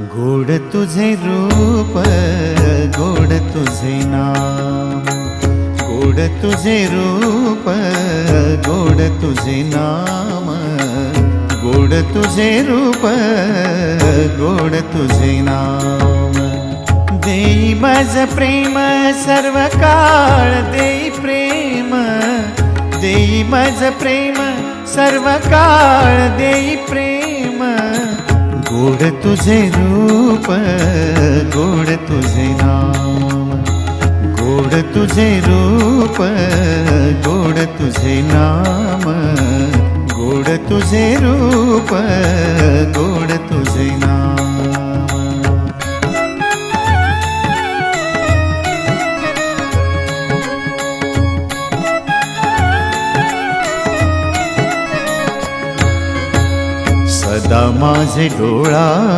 गोड तुझे रूप, गोड तुझे नाम, गोड तुझे रूप, गोड तुझे नाम, गोड तुझे रूप, गोड तुझे नाम। देई माझ प्रेम सर्व काळ, देई प्रेम, देई माझ प्रेम सर्व काळ, देई प्रेम। गोड तुझे रूप, गोड तुझे नाम, गोड तुझे रूप, गोड तुझे नाम, गोड तुझे रूप, गोड तुझे नाम। सदा माझे डोळा